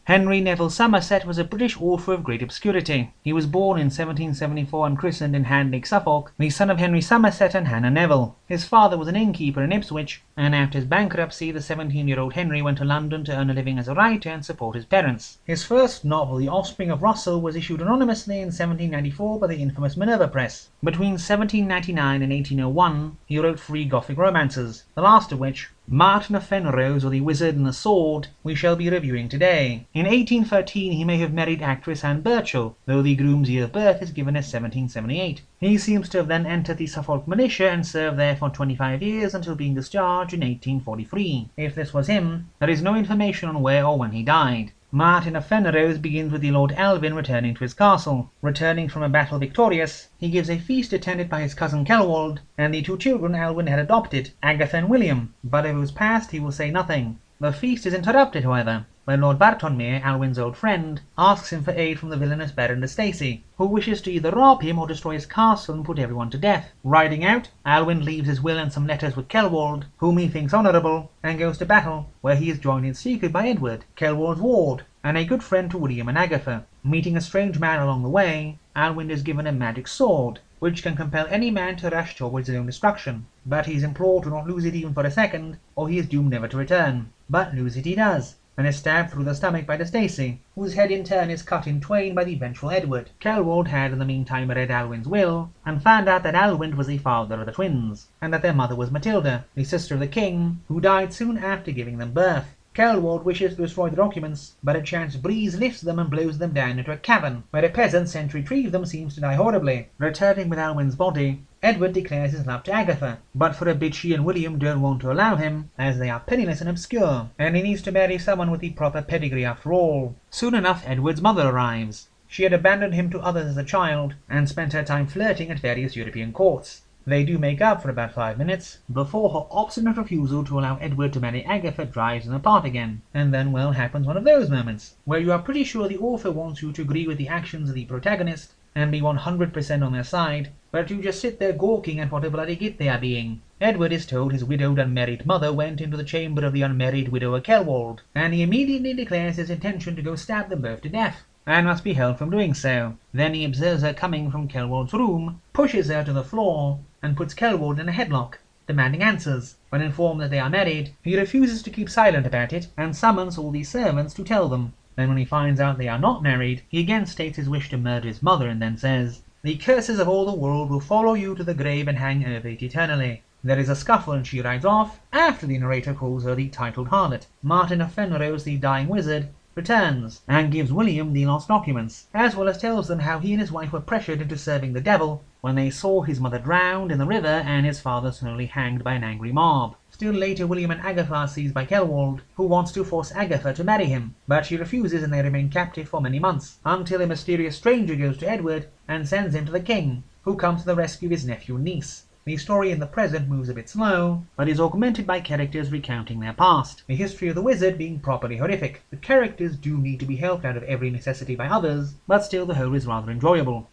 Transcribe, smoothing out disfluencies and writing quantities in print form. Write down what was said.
Henry Neville Summersett was a British author of great obscurity. He was born in 1774 and christened in Handlake, Suffolk, the son of Henry Summersett and Hannah Neville. His father was an innkeeper in Ipswich, and after his bankruptcy, the 17-year-old Henry went to London to earn a living as a writer and support his parents. His first novel, The Offspring of Russell, was issued anonymously in 1794 by the infamous Minerva Press. Between 1799 and 1801, he wrote 3 Gothic romances, the last of which, Martyn of Fenrose, or The Wizard and the Sword, we shall be reviewing today. In 1813 he may have married actress Anne Burchell, though the groom's year of birth is given as 1778. He seems to have then entered the Suffolk militia and served there for 25 years until being discharged in 1843. If this was him, there is no information on where or when he died. Martyn of Fenrose begins with the Lord Alwynd returning to his castle. Returning from a battle victorious, he gives a feast attended by his cousin Kelwold and the 2 children Alwynd had adopted, Agatha and William, but of whose past he will say nothing. The feast is interrupted, however, when Lord Bartonmere, Alwynd's old friend, asks him for aid from the villainous Baron de Stacey, who wishes to either rob him or destroy his castle and put everyone to death. Riding out, Alwynd leaves his will and some letters with Kelwold, whom he thinks honourable, and goes to battle, where he is joined in secret by Edward, Kelwold's ward, and a good friend to William and Agatha. Meeting a strange man along the way, Alwynd is given a magic sword, which can compel any man to rush towards his own destruction, but he is implored to not lose it even for a second, or he is doomed never to return. But lose it he does, and is stabbed through the stomach by de Stacey, whose head in turn is cut in twain by the vengeful Edward. Kelwold had in the meantime read Alwynd's will, and found out that Alwynd was the father of the twins, and that their mother was Matilda, the sister of the king, who died soon after giving them birth. Kelwold wishes to destroy the documents, but a chance breeze lifts them and blows them down into a cavern, where a peasant sent to retrieve them seems to die horribly. Returning with Alwynd's body, Edward declares his love to Agatha, but for a bit she and William don't want to allow him, as they are penniless and obscure, and he needs to marry someone with the proper pedigree after all. Soon enough Edward's mother arrives. She had abandoned him to others as a child, and spent her time flirting at various European courts. They do make up for about 5 minutes, before her obstinate refusal to allow Edward to marry Agatha drives them apart again. And then, well, happens one of those moments, where you are pretty sure the author wants you to agree with the actions of the protagonist, and be 100% on their side, but you just sit there gawking at what a bloody git they are being. Edward is told his widowed unmarried mother went into the chamber of the unmarried widower Kelwold, and he immediately declares his intention to go stab them both to death, and must be held from doing so. Then he observes her coming from Kelwold's room, pushes her to the floor, and puts Kelwold in a headlock, demanding answers. When informed that they are married, he refuses to keep silent about it, and summons all the servants to tell them. Then when he finds out they are not married, he again states his wish to murder his mother, and then says, "The curses of all the world will follow you to the grave and hang over it eternally." There is a scuffle and she rides off, after the narrator calls her the titled harlot. Martyn of Fenrose, the dying wizard, returns, and gives William the lost documents, as well as tells them how he and his wife were pressured into serving the devil when they saw his mother drowned in the river and his father slowly hanged by an angry mob. Still later, William and Agatha are seized by Kelwold, who wants to force Agatha to marry him, but she refuses and they remain captive for many months, until a mysterious stranger goes to Edward and sends him to the king, who comes to the rescue of his nephew and niece. The story in the present moves a bit slow, but is augmented by characters recounting their past, the history of the wizard being properly horrific. The characters do need to be helped out of every necessity by others, but still the whole is rather enjoyable.